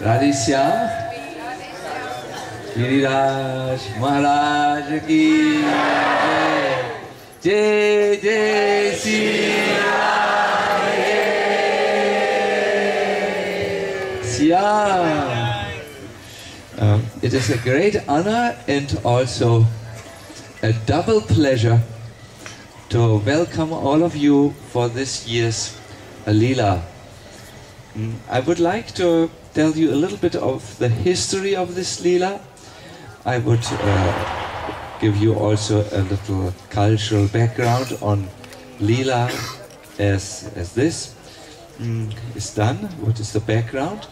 Radha Shyam Giriraj Maharaj ki Jai Jai Shri Shyam. It is a great honor and also a double pleasure to welcome all of you for this year's Leela. I would like to tell you a little bit of the history of this Leela. I would give you also a little cultural background on Leela as this is done, what is the background.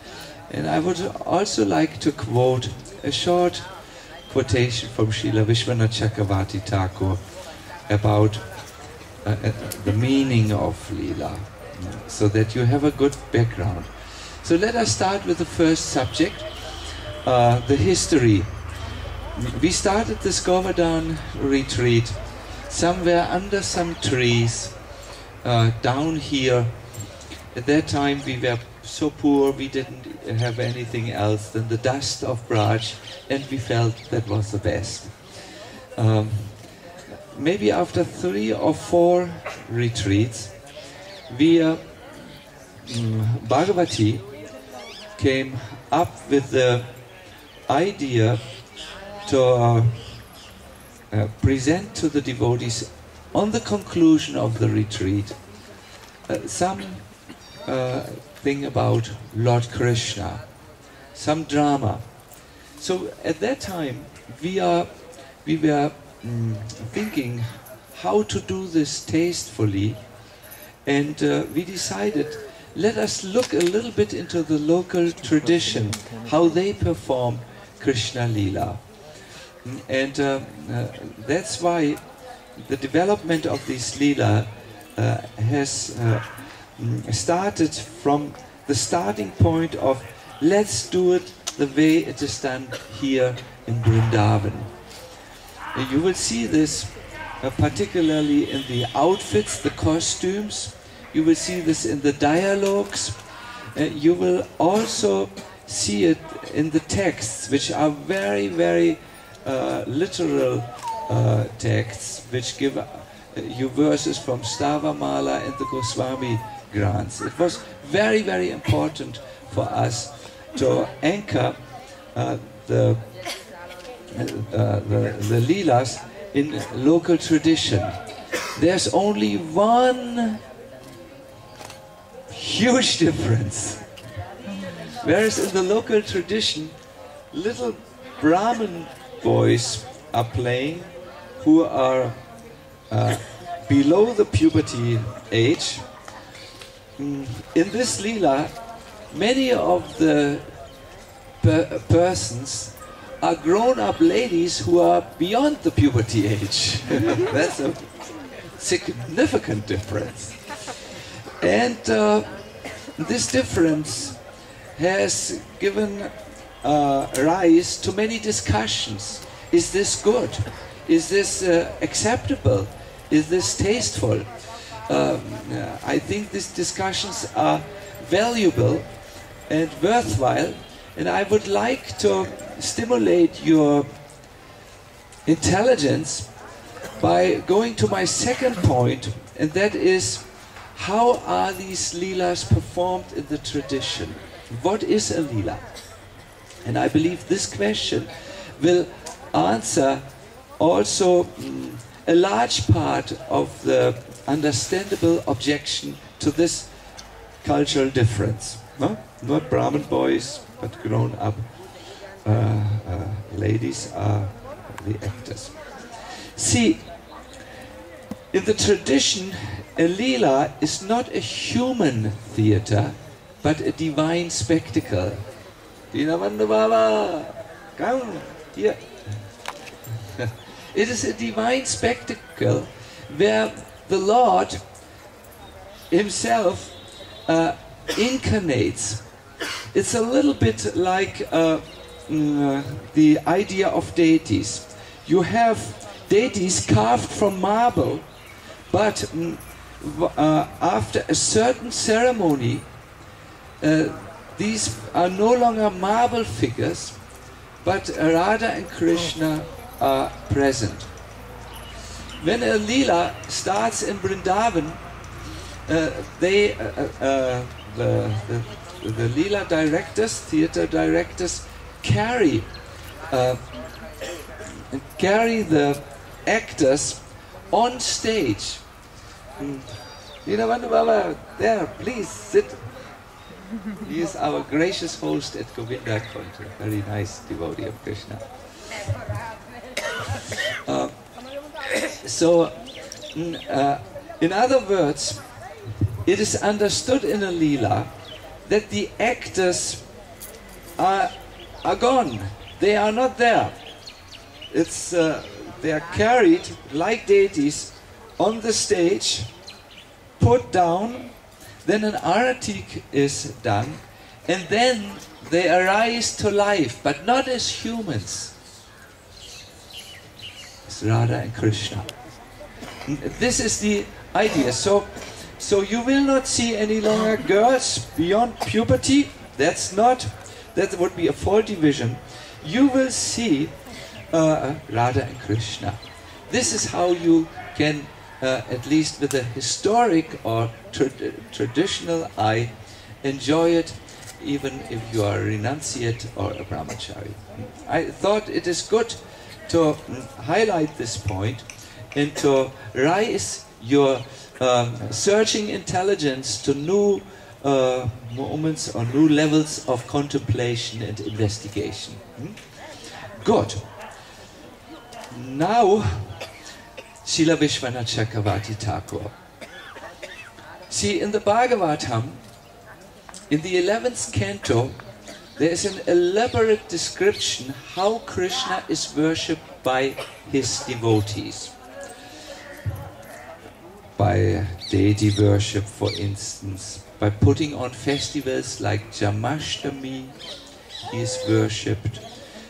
And I would also like to quote a short quotation from Srila Vishwanath Chakravarti Thakur about the meaning of Leela, so that you have a good background. So let us start with the first subject, the history. We started this Govardhan retreat somewhere under some trees down here. At that time we were so poor, we didn't have anything else than the dust of Braj, and we felt that was the best. Maybe after 3 or 4 retreats, Bhagavati came up with the idea to present to the devotees on the conclusion of the retreat some thing about Lord Krishna, some drama. So at that time we were thinking how to do this tastefully, and we decided, let us look a little bit into the local tradition, how they perform Krishna Leela. And that's why the development of this Leela has started from the starting point of let's do it the way it is done here in Vrindavan. You will see this particularly in the outfits, the costumes. You will see this in the dialogues. You will also see it in the texts, which are very, very literal texts, which give you verses from Stavamala and the Goswami Grants. It was very, very important for us to anchor the Leelas in local tradition. There's only one huge difference. Whereas in the local tradition, little Brahmin boys are playing who are below the puberty age. In this Leela, many of the persons are grown-up ladies who are beyond the puberty age. That's a significant difference. And this difference has given rise to many discussions. Is this good? Is this acceptable? Is this tasteful? I think these discussions are valuable and worthwhile, and I would like to stimulate your intelligence by going to my second point, and that is, how are these Leelas performed in the tradition? What is a Leela? And I believe this question will answer also a large part of the understandable objection to this cultural difference. No? Not Brahmin boys, but grown-up ladies are the actors. See, in the tradition, a Leela is not a human theater, but a divine spectacle. Dinabandhu Baba, come here. It is a divine spectacle where the Lord himself incarnates. It's a little bit like the idea of deities. You have deities carved from marble, but after a certain ceremony, these are no longer marble figures, but Radha and Krishna are present. When a Leela starts in Vrindavan, the Leela directors, theater directors, carry the actors on stage. Dinabandhu Baba, there, please sit. He is our gracious host at Govinda Contra, very nice devotee of Krishna. In other words, it is understood in a Leela that the actors are gone. They are not there. They are carried like deities on the stage, put down, then an aratik is done, and then they arise to life, but not as humans. It's Radha and Krishna. This is the idea. So you will not see any longer girls beyond puberty. That would be a faulty vision. You will see Radha and Krishna. This is how you can, at least with a historic or traditional eye, enjoy it, even if you are a renunciate or a brahmachari. I thought it is good to highlight this point and to raise your searching intelligence to new moments or new levels of contemplation and investigation. Good. Now, Srila Vishwanath Chakravarti Thakur. See, in the Bhagavatam, in the 11th canto, there is an elaborate description how Krishna is worshipped by his devotees. By deity worship, for instance, by putting on festivals like Jamashtami, he is worshipped.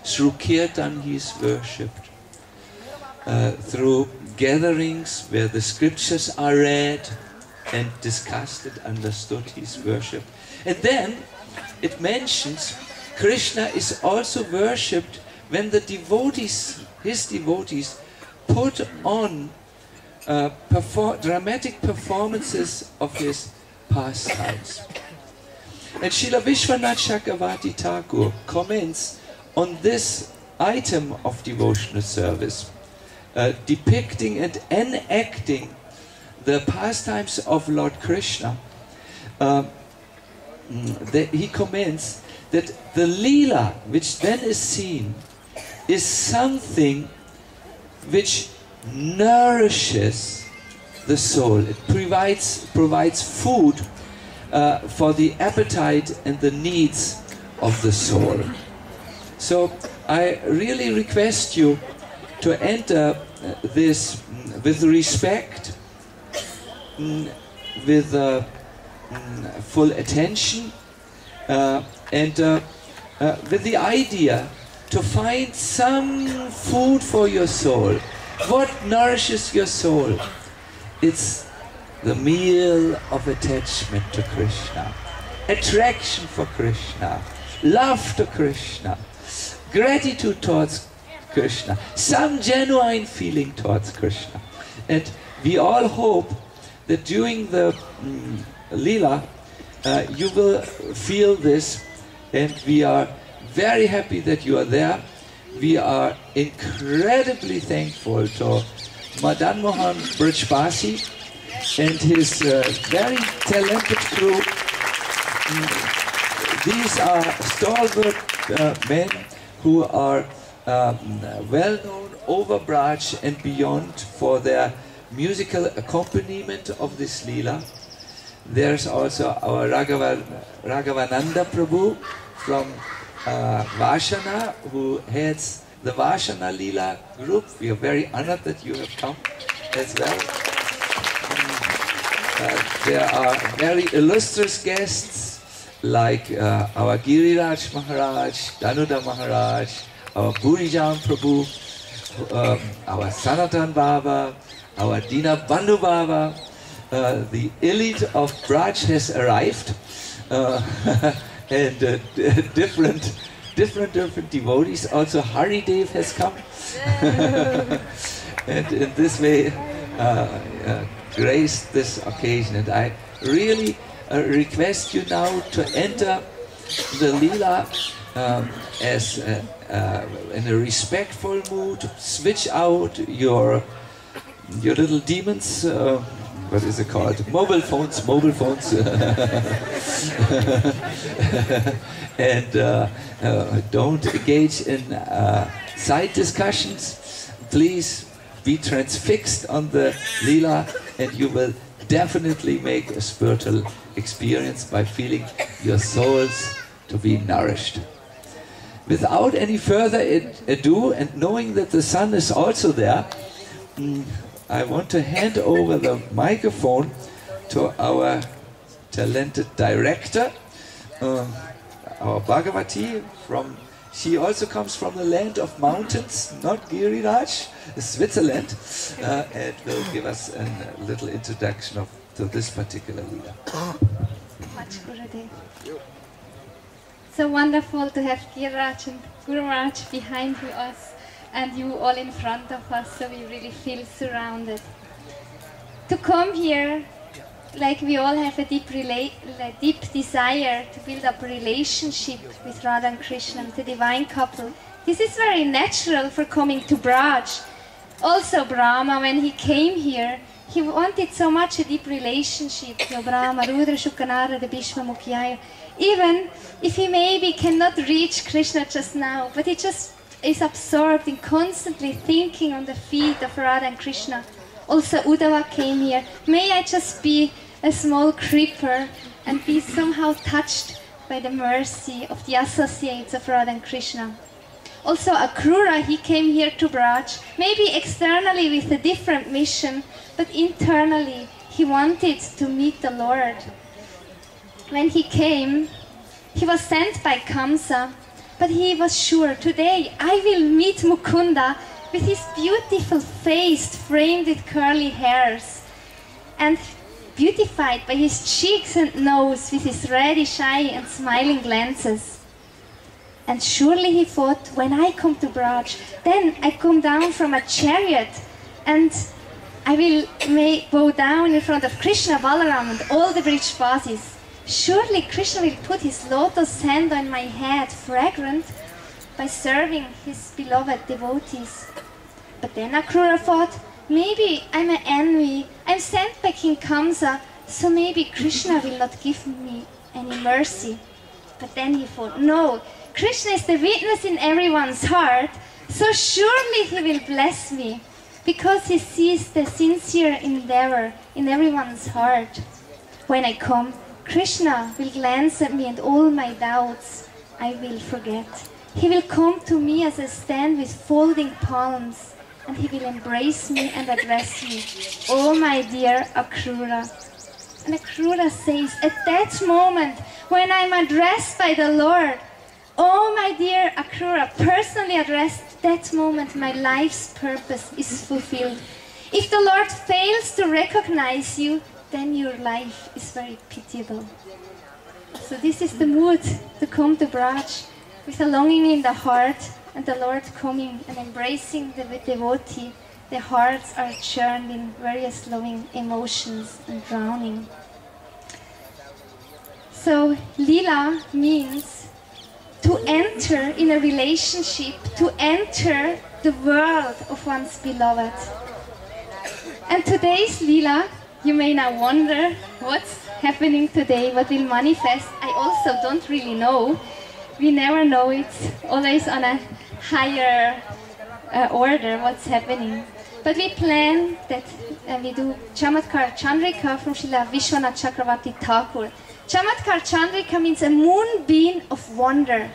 Through Kirtan, he is worshipped. Through gatherings where the scriptures are read and discussed and understood, he is worshipped. And then it mentions Krishna is also worshipped when the devotees, his devotees, put on dramatic performances of his pastimes. And Srila Vishwanath Chakravarti Thakur comments on this item of devotional service, depicting and enacting the pastimes of Lord Krishna. He comments that the Leela, which then is seen, is something which nourishes the soul. It provides food for the appetite and the needs of the soul. So I really request you to enter this with respect, with full attention, and with the idea to find some food for your soul. What nourishes your soul? It's the meal of attachment to Krishna, attraction for Krishna, love to Krishna, gratitude towards Krishna, some genuine feeling towards Krishna. And we all hope that during the Leela you will feel this, and we are very happy that you are there. We are incredibly thankful to Madan Mohan Brajbasi and his very talented crew. These are stalwart men who are well known over Braj and beyond for their musical accompaniment of this Leela. There's also our Raghavananda Prabhu from Vashana, who heads the Vashana Leela group. We are very honored that you have come as well. There are very illustrious guests like our Giriraj Maharaj, Danuda Maharaj, our Burijan Prabhu, our Sanatan Baba, our Dina Bandhu Baba. The elite of Braj has arrived, and different devotees. Also Haridev has come. And in this way graced this occasion. And I really request you now to enter the Leela as in a respectful mood. Switch out your little demons. What is it called? Mobile phones. And don't engage in side discussions. Please be transfixed on the Leela, and you will definitely make a spiritual experience by feeling your souls to be nourished. Without any further ado, and knowing that the sun is also there, I want to hand over the microphone to our talented director, our Bhagavati. She also comes from the land of mountains, not Giriraj, Switzerland, and will give us a little introduction to this particular leader. Much Gurudev. So wonderful to have Giriraj and Guru Maharaj behind us, and you all in front of us, so we really feel surrounded. To come here, like we all have a deep desire to build up a relationship with Radha and Krishna, the divine couple. This is very natural for coming to Braj. Also Brahma, when he came here, he wanted so much a deep relationship with Brahma, Rudra, Shukanara, the Bhishma, Mukyaya. Even if he maybe cannot reach Krishna just now, but he just is absorbed in constantly thinking on the feet of Radha and Krishna. Also Uddhava came here. May I just be a small creeper and be somehow touched by the mercy of the associates of Radha and Krishna. Also Akrura, he came here to Braj, maybe externally with a different mission, but internally he wanted to meet the Lord. When he came, he was sent by Kamsa, but he was sure, today I will meet Mukunda with his beautiful face framed with curly hairs and beautified by his cheeks and nose with his reddish eye and smiling glances. And surely he thought, when I come to Braj, then I come down from a chariot and I will bow down in front of Krishna, Balaram and all the Vrishvasis. Surely Krishna will put his lotus hand on my head, fragrant, by serving his beloved devotees. But then Akrura thought, maybe I'm an enemy, I'm sent by King Kamsa, so maybe Krishna will not give me any mercy. But then he thought, no, Krishna is the witness in everyone's heart, so surely he will bless me, because he sees the sincere endeavor in everyone's heart. When I come, Krishna will glance at me and all my doubts I will forget. He will come to me as I stand with folding palms, and he will embrace me and address me, oh my dear Akrura. And Akrura says, at that moment when I'm addressed by the Lord, oh my dear Akrura, personally addressed, that moment my life's purpose is fulfilled. If the Lord fails to recognize you, then your life is very pitiable. So this is the mood to come to Braj with a longing in the heart, and the Lord coming and embracing the devotee. Their hearts are churned in various loving emotions and drowning. So Lila means to enter in a relationship, to enter the world of one's beloved. And today's Lila, you may now wonder what's happening today, what will manifest. I also don't really know. We never know, it's always on a higher order what's happening. But we plan that we do Chamatkar Chandrika from Srila Vishwanath Chakravarti Thakur. Chamatkar Chandrika means a moonbeam of wonder.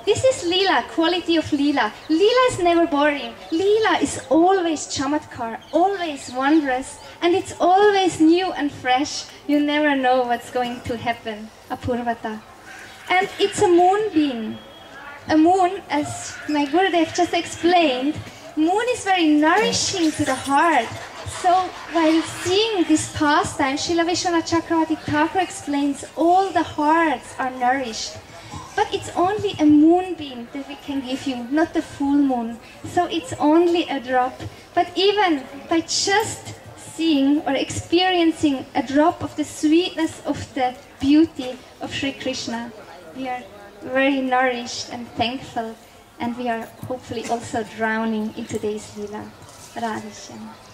This is Leela, quality of Leela. Leela is never boring. Leela is always Chamatkar, always wondrous, and it's always new and fresh. You never know what's going to happen, Apurvata. And it's a moonbeam. A moon, as my Gurudev just explained, moon is very nourishing to the heart. So while seeing this pastime, Srila Vishwanath Chakravarti Thakur explains all the hearts are nourished. But it's only a moonbeam that we can give you, not the full moon. So it's only a drop. But even by just seeing or experiencing a drop of the sweetness of the beauty of Sri Krishna, we are very nourished and thankful, and we are hopefully also drowning in today's Leela. Radha Shyam.